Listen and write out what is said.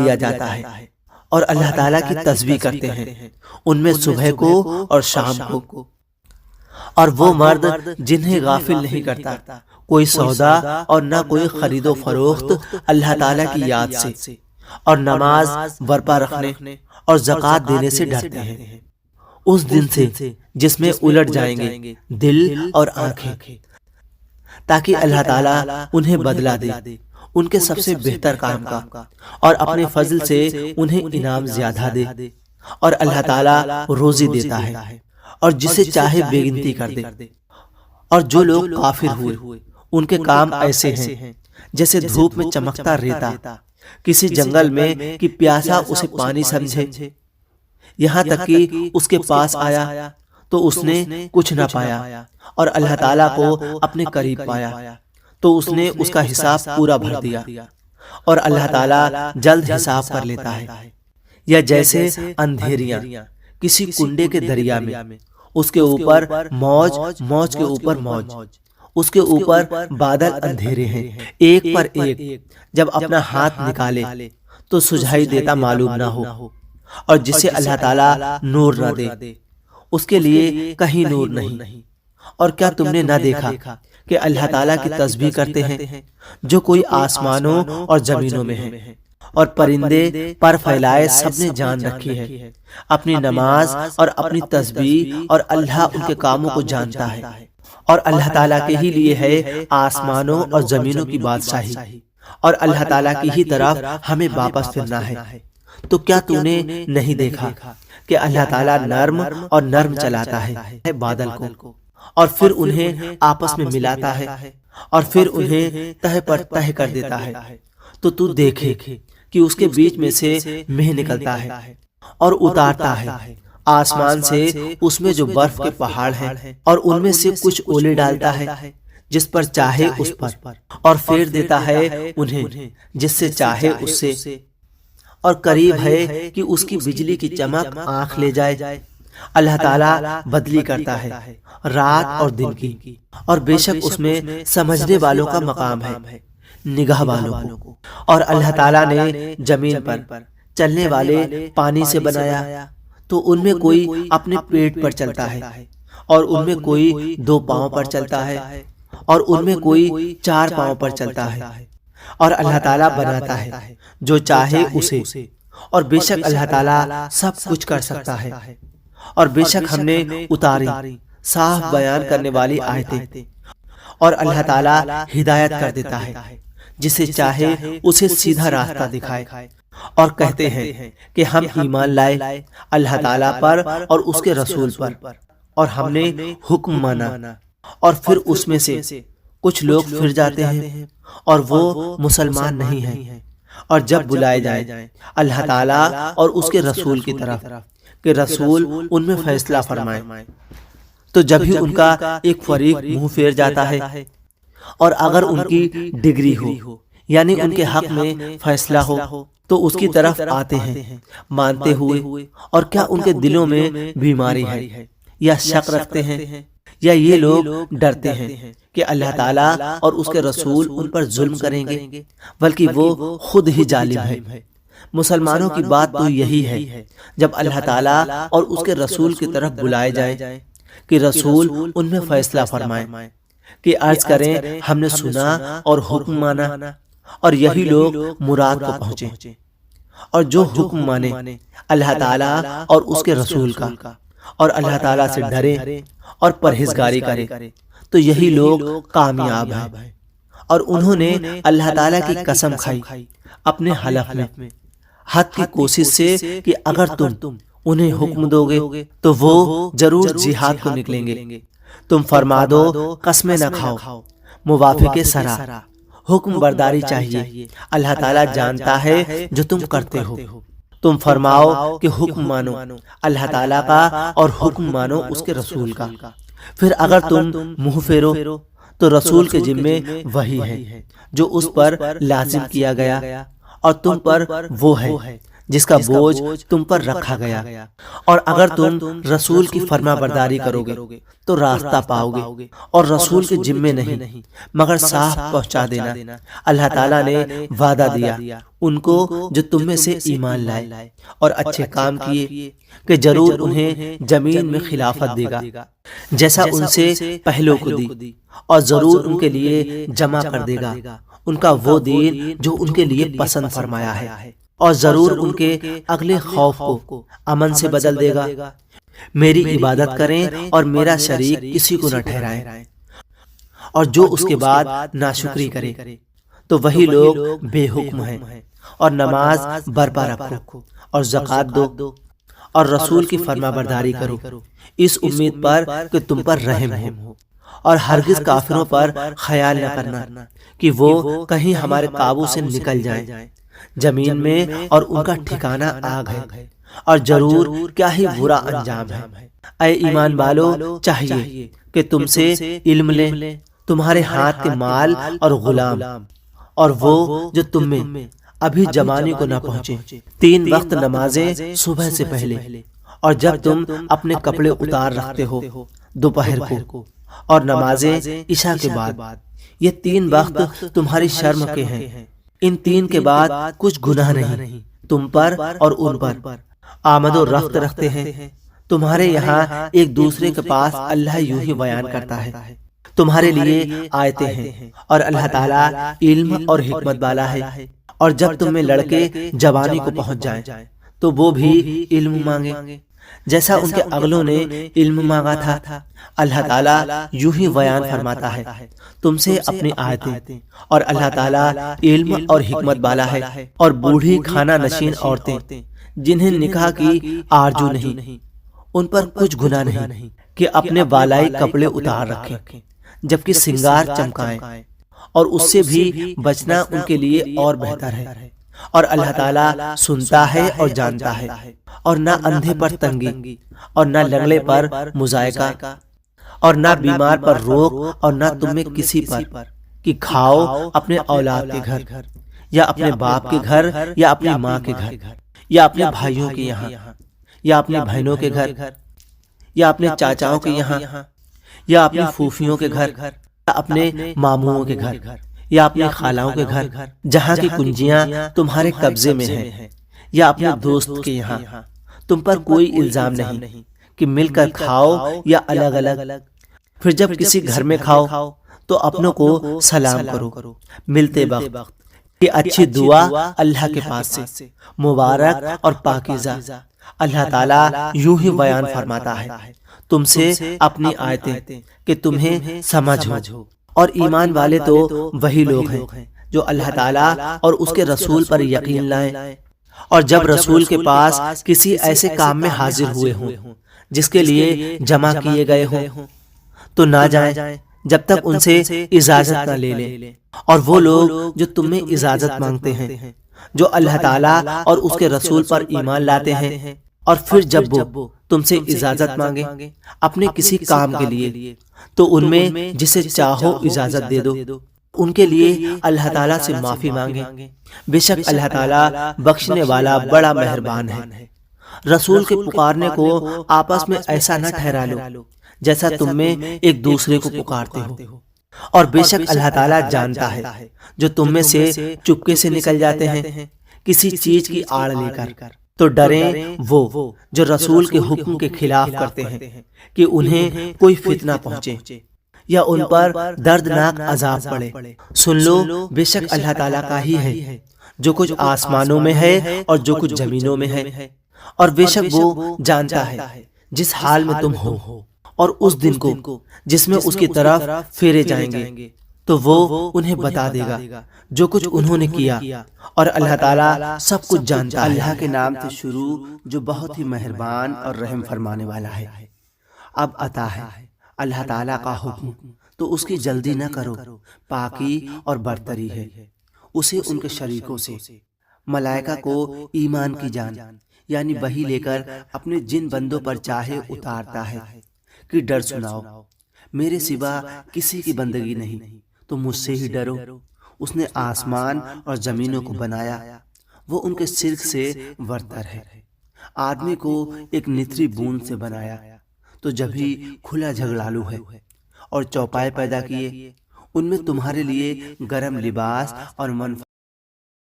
دیا جاتا ہے اور اللہ تعالیٰ کی تسبیح کرتے ہیں، ان میں صبح کو اور شام کو۔ اور وہ مرد جنہیں غافل نہیں کرتا کوئی سودا اور نہ کوئی خرید و فروخت اللہ تعالیٰ کی یاد سے، اور نماز برپا رکھنے اور زکوٰۃ دینے سے ڈرتے ہیں، اس دن سے جس میں الٹ جائیں گے دل اور آنکھیں، تاکہ اللہ تعالیٰ انہیں بدلہ دے ان کے سب سے بہتر کام کا، اور اپنے فضل سے انہیں انعام زیادہ دے۔ اور اللہ تعالیٰ روزی دیتا ہے اور جسے چاہے بے گنتی کر دے۔ اور جو لوگ کافر ہوئے ان کے کام ایسے ہیں جیسے دھوپ میں چمکتا ریتا کسی جنگل میں کہ پیاسا اسے پانی سمجھے، یہاں تک کہ اس کے پاس آیا تو اس نے کچھ نہ پایا، اور اللہ تعالیٰ کو اپنے قریب پایا تو اس نے اس کا حساب پورا بھر دیا، اور اللہ تعالیٰ جلد حساب کر لیتا ہے۔ یا جیسے اندھیریاں کسی کنڈے کے دریا میں، اس کے اوپر موج، موج کے اوپر موج، اس کے اوپر بادل اندھیرے ہیں ایک پر ایک، جب اپنا ہاتھ نکالے تو سجھائی دیتا معلوم نہ ہو، اور جسے اللہ تعالیٰ نور نہ دے اس کے لیے کہیں نور نہیں۔ اور کیا تم نے نہ دیکھا کہ اللہ تعالیٰ کی تسبیح کرتے ہیں جو کوئی آسمانوں اور زمینوں میں ہیں، اور پرندے پر پھیلائے سب نے جان رکھی ہے، اپنی نماز اور اپنی تسبیح، اور اللہ ان کے کاموں کو جانتا ہے، اور اللہ تعالیٰ کے ہی لیے ہے آسمانوں اور زمینوں کی بادشاہی، اور اللہ تعالیٰ کی ہی طرف ہمیں واپس پھرنا ہے۔ تو کیا تو نے نہیں دیکھا کہ اللہ تعالیٰ نرم اور نرم چلاتا ہے بادل کو، اور پھر انہیں آپس میں ملاتا ہے، اور پھر انہیں تہ پر تہ کر دیتا ہے، تو دیکھے کہ اس کے بیچ میں سے مہ نکلتا ہے اور اتارتا ہے آسمان سے اس میں جو برف کے پہاڑ ہیں، اور ان میں سے کچھ اولے ڈالتا ہے جس پر چاہے اس پر، اور پھیر دیتا ہے انہیں جس سے چاہے اس سے، اور قریب ہے کہ اس کی بجلی کی چمک آنکھ لے جائے۔ اللہ تعالیٰ بدلی کرتا ہے رات اور دن کی، اور بے شک اس میں سمجھنے والوں کا مقام ہے، نگاہ والوں کو۔ اور اللہ تعالیٰ نے زمین پر چلنے والے پانی سے بنایا، تو ان میں کوئی اپنے پیٹ پر چلتا ہے، اور ان میں کوئی 2 پاؤں پر چلتا ہے، اور ان میں کوئی 4 پاؤں پر چلتا ہے۔ اور اللہ تعالیٰ بناتا ہے جو چاہے اسے، اور بے شک اللہ تعالیٰ سب کچھ کر سکتا ہے۔ اور بے شک ہم نے اتاری صاف بیان کرنے والی آیتیں، اور اللہ تعالیٰ ہدایت کر دیتا ہے جسے چاہے اسے سیدھا راستہ دکھائے۔ اور کہتے ہیں کہ ہم ایمان لائے اللہ تعالیٰ پر اور اس کے رسول پر، اور ہم نے حکم مانا، اور پھر اس میں سے کچھ لوگ پھر جاتے ہیں اور وہ مسلمان نہیں ہیں۔ اور جب بلائے جائیں اللہ تعالیٰ اور اس کے رسول کی طرف کہ رسول ان میں فیصلہ فرمائے، تو جب ہی ان کا ایک فریق منہ پھیر جاتا ہے، اور اگر ان کی ڈگری ہو یعنی ان کے حق میں فیصلہ ہو تو اس کی طرف آتے ہیں مانتے ہوئے۔ اور کیا ان کے دلوں میں بیماری ہے یا شک رکھتے ہیں، یا یہ لوگ ڈرتے ہیں کہ اللہ تعالیٰ اور اس کے رسول ان پر ظلم کریں گے، بلکہ وہ خود ہی ظالم ہے۔ مسلمانوں کی بات تو یہی ہے جب اللہ تعالیٰ اور اس کے رسول کی طرف بلائے جائیں کہ رسول ان میں فیصلہ فرمائے، کہ عرض کریں ہم نے سنا اور حکم مانا، اور یہی لوگ مراد کو پہنچے۔ اور جو حکم مانے اللہ تعالیٰ اور اس کے رسول کا، اور اللہ تعالیٰ سے ڈرے اور پرہیزگاری کرے، تو یہی لوگ کامیاب ہیں۔ اور انہوں نے اللہ تعالیٰ کی قسم کھائی اپنے حلف میں حد کی کوشش سے کہ اگر تم انہیں حکم دو گے تو وہ ضرور جہاد کو نکلیں گے۔ تم فرما دو قسمیں نہ کھاؤ، موافق سرا، حکم برداری چاہیے، اللہ تعالیٰ جانتا ہے جو تم کرتے ہو۔ تم فرماؤ کہ حکم مانو اللہ تعالیٰ کا اور حکم مانو اس کے رسول کا۔ پھر اگر تم منہ پھیرو تو رسول کے ذمے وہی ہے جو اس پر لازم کیا گیا، اور تم پر وہ ہے جس کا بوجھ تم پر رکھا گیا، اور اگر تم رسول کی فرما برداری کرو گے تو راستہ پاؤ گے، اور رسول کے ذمے نہیں مگر صاف پہنچا دینا۔ اللہ تعالیٰ نے وعدہ دیا ان کو جو تم میں سے ایمان لائے اور اچھے کام کیے کہ ضرور انہیں زمین میں خلافت دے گا جیسا ان سے پہلوں کو دی، اور ضرور ان کے لیے جمع کر دے گا ان کا وہ دین جو ان کے لیے پسند فرمایا ہے، اور ضرور ان کے اگلے خوف کو امن سے بدل دے گا۔ میری عبادت کریں اور میرا شریک کسی کو نہ ٹھہرائیں، اور جو اس کے بعد ناشکری کرے تو وہی لوگ بے حکم ہیں۔ اور نماز برپا رکھو اور زکوٰۃ دو اور رسول کی فرما برداری کرو، اس امید پر کہ تم پر رحم ہو، اور ہرگز کافروں پر خیال نہ کرنا کہ وہ کہیں ہمارے قابو سے نکل جائیں۔ زمین میں اور ان کا ٹھکانہ آگ ہے، اور ضرور کیا ہی برا انجام ہے۔ اے ایمان والو، چاہیے کہ تم سے علم لیں تمہارے ہاتھ کے مال اور غلام، اور وہ جو تم میں ابھی جوانی کو نہ پہنچے۔ 3 وقت نمازیں صبح سے پہلے، اور جب تم اپنے کپڑے اتار رکھتے ہو دوپہر کو، اور نمازیں عشاء کے بعد۔ یہ 3 وقت تمہاری شرم کے ہیں، ان 3 کے بعد کچھ گناہ نہیں تم پر اور ان پر۔ آمد و رفت رکھتے ہیں تمہارے یہاں ایک دوسرے کے پاس، اللہ یوں ہی بیان کرتا ہے تمہارے لیے آیتیں ہیں، اور اللہ تعالیٰ علم اور حکمت والا ہے۔ اور جب تم میں لڑکے جوانی کو پہنچ جائیں تو وہ بھی علم مانگے جیسا ان کے اگلوں نے علم مانگا تھا۔ اللہ تعالیٰ یوں ہی بیان فرماتا ہے تم سے اپنی آیتیں، اور اللہ تعالیٰ علم اور حکمت والا ہے۔ اور بوڑھی کھانا نشین عورتیں جنہیں نکاح کی آرزو نہیں، ان پر کچھ گناہ نہیں کہ اپنے بالائی کپڑے اتار رکھیں جبکہ سنگار چمکائیں، اور اس سے بھی بچنا ان کے لیے اور بہتر ہے۔ اور اللہ تعالیٰ سنتا ہے اور جانتا ہے، اور نہ اندھے پر تنگی، اور نہ لنگڑے پر مضائقہ، اور نہ بیمار پر روک، اور نہ تم میں کسی پر کہ کھاؤ اپنے اولاد کے گھر، یا اپنے باپ کے گھر، یا اپنی ماں کے گھر، یا اپنے بھائیوں کے یہاں، یا اپنی بہنوں کے گھر، یا اپنے چاچاؤں کے یہاں، یا اپنی پھوپھیوں کے گھر، یا اپنے ماموں کے گھر، یا اپنے خالاؤں کے گھر جہاں کی کنجیاں تمہارے قبضے میں ہیں، یا اپنے دوست کے یہاں۔ تم پر کوئی الزام نہیں کہ مل کر کھاؤ یا الگ الگ۔ پھر جب کسی گھر میں کھاؤ تو اپنوں کو سلام کرو ملتے وقت، کہ اچھی دعا اللہ کے پاس سے مبارک اور پاکیزہ۔ اللہ تعالیٰ یوں ہی بیان فرماتا ہے تم سے اپنی آیتیں کہ تمہیں سمجھ ہو۔ اور ایمان والے تو وہی لوگ ہیں جو اللہ تعالیٰ اور اس کے رسول پر یقین لائیں، اور جب رسول کے پاس کسی ایسے کام میں حاضر ہوئے ہوں جس کے لیے جمع کیے گئے ہوں تو نہ جائیں جب تک ان سے اجازت نہ لے لیں۔ اور وہ لوگ جو تم میں اجازت مانگتے ہیں جو اللہ تعالیٰ اور اس کے رسول پر ایمان لاتے ہیں، اور پھر جب وہ تم سے اجازت مانگے اپنے کسی کام کے لیے تو ان میں جسے چاہو اجازت دے دو۔ ان کے لیے اللہ تعالیٰ سے معافی مانگے، بے شک اللہ تعالیٰ بخشنے والا بڑا مہربان ہے۔ رسول کے پکارنے کو آپس میں ایسا نہ ٹھہرا لو جیسا تم میں ایک دوسرے کو پکارتے ہو، اور بے شک اللہ تعالیٰ جانتا ہے جو تم میں سے چپکے سے نکل جاتے ہیں کسی چیز کی آڑ لے کر۔ تو ڈریں وہ جو رسول کے حکم کے خلاف کرتے ہیں کہ انہیں کوئی فتنہ پہنچے یا ان پر دردناک عذاب پڑے۔ سن لو بے شک اللہ تعالیٰ کا ہی ہے جو کچھ آسمانوں میں ہے اور جو کچھ زمینوں میں ہے، اور بے شک وہ جانتا ہے جس حال میں تم ہو، اور اس دن کو جس میں اس کی طرف پھیرے جائیں گے تو وہ انہیں بتا دے گا جو کچھ انہوں نے کیا، اور اللہ تعالیٰ سب کچھ جانتا ہے۔ اللہ کے نام سے شروع جو بہت ہی مہربان اور رحم فرمانے والا ہے۔ اب عطا ہے اللہ تعالیٰ کا حکم تو اس کی جلدی نہ کرو، پاکی اور برتری ہے اسے ان کے شریکوں سے۔ ملائکہ کو ایمان کی جان یعنی وحی لے کر اپنے جن بندوں پر چاہے اتارتا ہے کہ ڈر سناؤ، میرے سوا کسی کی بندگی نہیں تو مجھ سے ہی ڈرو۔ اس نے آسمان اور زمینوں کو بنایا، وہ ان کے شرک سے برتر ہے۔ آدمی کو ایک نتری بوند سے بنایا تو جبھی کھلا جھگڑالو ہے، اور چوپائے پیدا کیے، ان میں تمہارے لیے گرم لباس اور منفعت